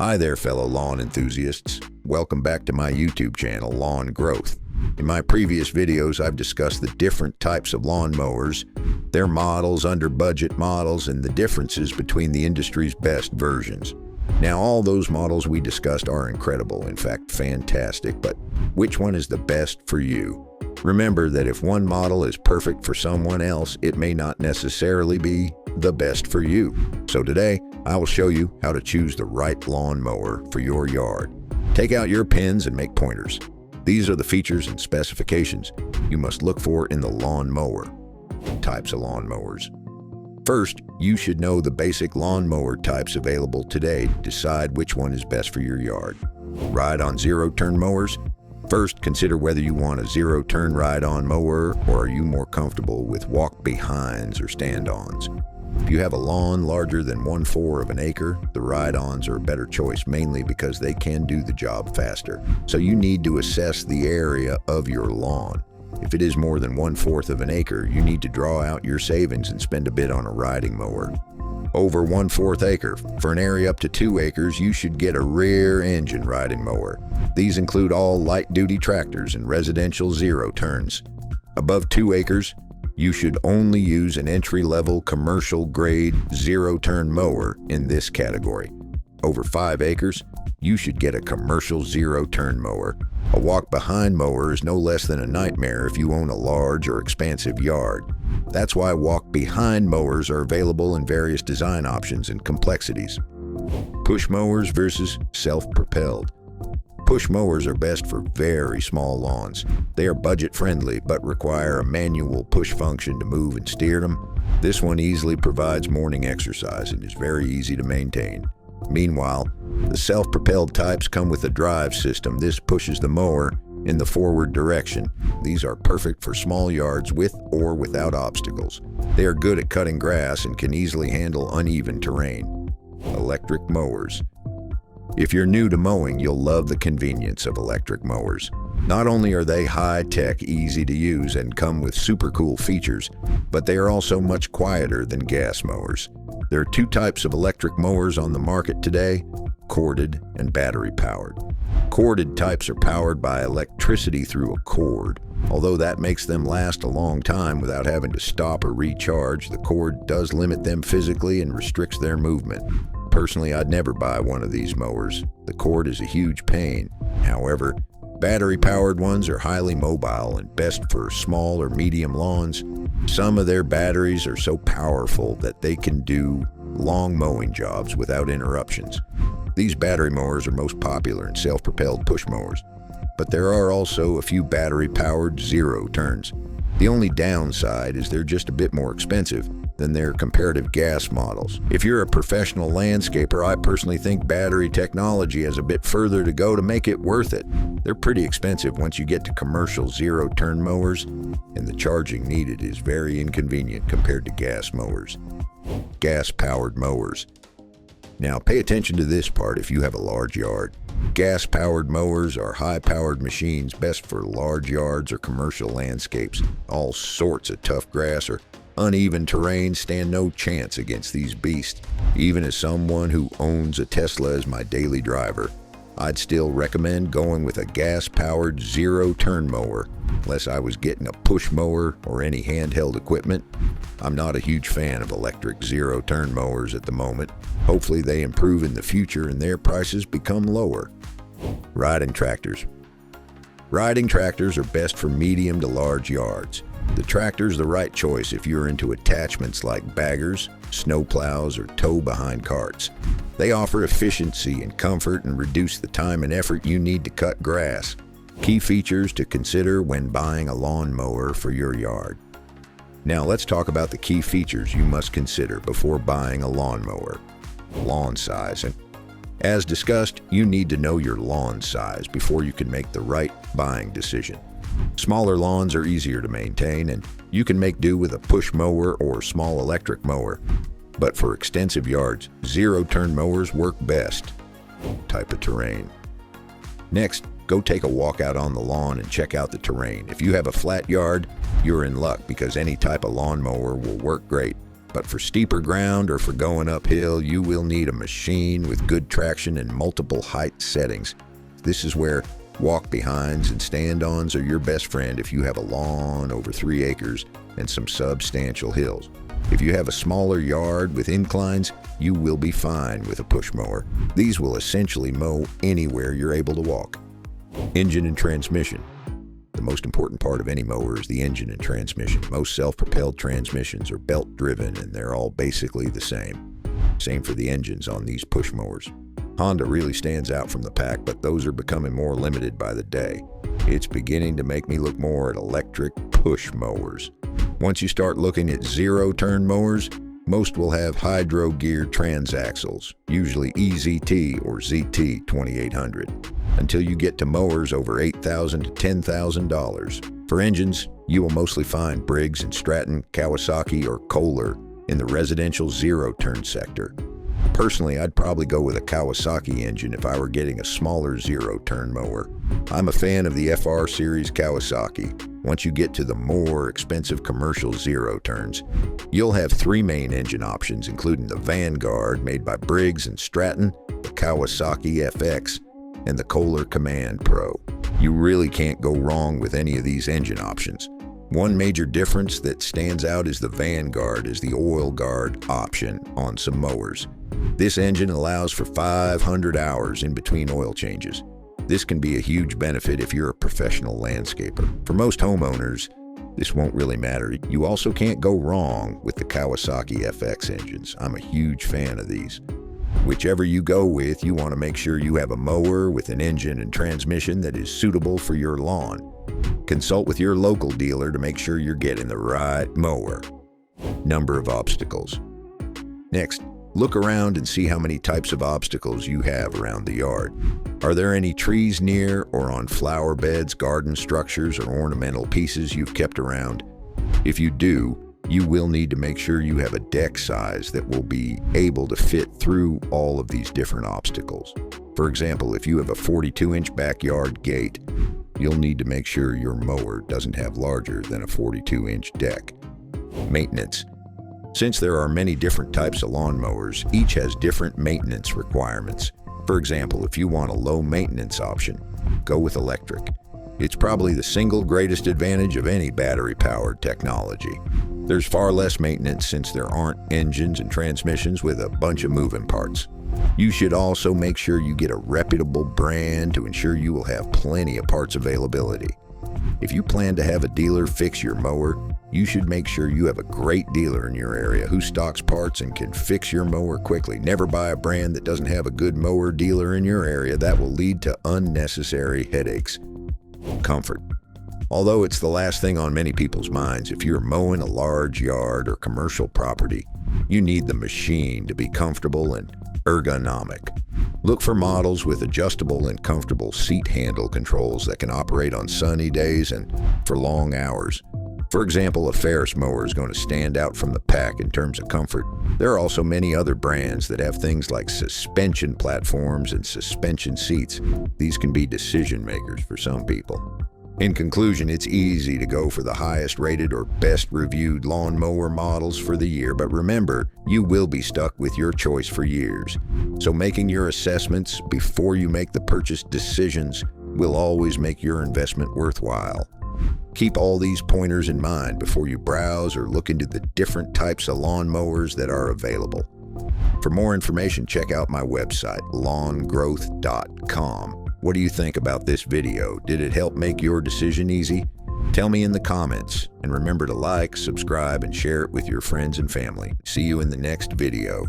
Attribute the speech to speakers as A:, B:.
A: Hi there, fellow lawn enthusiasts. Welcome back to my YouTube channel, Lawn Growth. In my previous videos, I've discussed the different types of lawn mowers, their models, under-budget models, and the differences between the industry's best versions. Now, all those models we discussed are incredible, in fact, fantastic, but which one is the best for you? Remember that if one model is perfect for someone else, it may not necessarily be the best for you. So today, I will show you how to choose the right lawn mower for your yard. Take out your pens and make pointers. These are the features and specifications you must look for in the lawn mower. Types of lawn mowers. First, you should know the basic lawn mower types available today to decide which one is best for your yard. Ride-on zero-turn mowers. First, consider whether you want a zero-turn ride-on mower or are you more comfortable with walk-behinds or stand-ons. If you have a lawn larger than 1/4 of an acre, the ride-ons are a better choice mainly because they can do the job faster. So you need to assess the area of your lawn. If it is more than 1/4 of an acre, you need to draw out your savings and spend a bit on a riding mower. Over 1/4 acre. For an area up to 2 acres, you should get a rear engine riding mower. These include all light-duty tractors and residential zero-turns. Above 2 acres, you should only use an entry-level commercial-grade zero-turn mower in this category. Over 5 acres, you should get a commercial zero-turn mower. A walk-behind mower is no less than a nightmare if you own a large or expansive yard. That's why walk-behind mowers are available in various design options and complexities. Push mowers versus self-propelled. Push mowers are best for very small lawns. They are budget-friendly but require a manual push function to move and steer them. This one easily provides morning exercise and is very easy to maintain. Meanwhile, the self-propelled types come with a drive system. This pushes the mower in the forward direction. These are perfect for small yards with or without obstacles. They are good at cutting grass and can easily handle uneven terrain. Electric mowers. If you're new to mowing, you'll love the convenience of electric mowers. Not only are they high-tech, easy to use, and come with super cool features, but they are also much quieter than gas mowers. There are 2 types of electric mowers on the market today, corded and battery-powered. Corded types are powered by electricity through a cord. Although that makes them last a long time without having to stop or recharge, the cord does limit them physically and restricts their movement. Personally, I'd never buy one of these mowers. The cord is a huge pain. However, battery-powered ones are highly mobile and best for small or medium lawns. Some of their batteries are so powerful that they can do long mowing jobs without interruptions. These battery mowers are most popular in self-propelled push mowers, but there are also a few battery-powered zero-turns. The only downside is they're just a bit more expensive than their comparative gas models. If you're a professional landscaper, I personally think battery technology has a bit further to go to make it worth it. They're pretty expensive once you get to commercial zero-turn mowers, and the charging needed is very inconvenient compared to gas mowers. Gas-powered mowers. Now, pay attention to this part if you have a large yard. Gas-powered mowers are high-powered machines best for large yards or commercial landscapes. All sorts of tough grass or uneven terrain stand no chance against these beasts. Even as someone who owns a Tesla as my daily driver, I'd still recommend going with a gas-powered zero-turn mower, unless I was getting a push mower or any handheld equipment. I'm not a huge fan of electric zero-turn mowers at the moment. Hopefully they improve in the future and their prices become lower. Riding tractors. Riding tractors are best for medium to large yards. The tractor's the right choice if you're into attachments like baggers, snowplows, or tow-behind carts. They offer efficiency and comfort and reduce the time and effort you need to cut grass. Key features to consider when buying a lawn mower for your yard. Now let's talk about the key features you must consider before buying a lawn mower. Lawn size. And as discussed, you need to know your lawn size before you can make the right buying decision. Smaller lawns are easier to maintain, and you can make do with a push mower or small electric mower. But for extensive yards, zero-turn mowers work best. Type of terrain. Next, go take a walk out on the lawn and check out the terrain. If you have a flat yard, you're in luck because any type of lawnmower will work great. But for steeper ground or for going uphill, you will need a machine with good traction and multiple height settings. This is where walk-behinds and stand-ons are your best friend if you have a lawn over 3 acres and some substantial hills. If you have a smaller yard with inclines, you will be fine with a push mower. These will essentially mow anywhere you're able to walk. Engine and transmission. The most important part of any mower is the engine and transmission. Most self-propelled transmissions are belt-driven, and they're all basically the same. Same for the engines on these push mowers. Honda really stands out from the pack, but those are becoming more limited by the day. It's beginning to make me look more at electric push mowers. Once you start looking at zero-turn mowers, most will have hydro-geared transaxles, usually EZT or ZT 2800, until you get to mowers over $8,000 to $10,000. For engines, you will mostly find Briggs & Stratton, Kawasaki, or Kohler in the residential zero-turn sector. Personally, I'd probably go with a Kawasaki engine if I were getting a smaller zero-turn mower. I'm a fan of the FR series Kawasaki. Once you get to the more expensive commercial zero-turns, you'll have 3 main engine options, including the Vanguard made by Briggs & Stratton, the Kawasaki FX, and the Kohler Command Pro. You really can't go wrong with any of these engine options. One major difference that stands out is the Vanguard is the oil guard option on some mowers. This engine allows for 500 hours in between oil changes. This can be a huge benefit if you're a professional landscaper. For most homeowners, this won't really matter. You also can't go wrong with the Kawasaki FX engines. I'm a huge fan of these. Whichever you go with, you want to make sure you have a mower with an engine and transmission that is suitable for your lawn. Consult with your local dealer to make sure you're getting the right mower. Number of obstacles. Next, look around and see how many types of obstacles you have around the yard. Are there any trees near or on flower beds, garden structures, or ornamental pieces you've kept around? If you do, you will need to make sure you have a deck size that will be able to fit through all of these different obstacles. For example, if you have a 42-inch backyard gate, you'll need to make sure your mower doesn't have larger than a 42-inch deck. Maintenance. Since there are many different types of lawn mowers, each has different maintenance requirements. For example, if you want a low maintenance option, go with electric. It's probably the single greatest advantage of any battery-powered technology. There's far less maintenance since there aren't engines and transmissions with a bunch of moving parts. You should also make sure you get a reputable brand to ensure you will have plenty of parts availability. If you plan to have a dealer fix your mower, you should make sure you have a great dealer in your area who stocks parts and can fix your mower quickly. Never buy a brand that doesn't have a good mower dealer in your area. That will lead to unnecessary headaches. Comfort. Although it's the last thing on many people's minds, if you're mowing a large yard or commercial property, you need the machine to be comfortable and ergonomic. Look for models with adjustable and comfortable seat handle controls that can operate on sunny days and for long hours. For example, a Ferris mower is going to stand out from the pack in terms of comfort. There are also many other brands that have things like suspension platforms and suspension seats. These can be decision makers for some people. In conclusion, it's easy to go for the highest rated or best reviewed lawnmower models for the year, but remember, you will be stuck with your choice for years. So making your assessments before you make the purchase decisions will always make your investment worthwhile. Keep all these pointers in mind before you browse or look into the different types of lawnmowers that are available. For more information, check out my website, lawngrowth.com. What do you think about this video? Did it help make your decision easy? Tell me in the comments, and remember to like, subscribe, and share it with your friends and family. See you in the next video.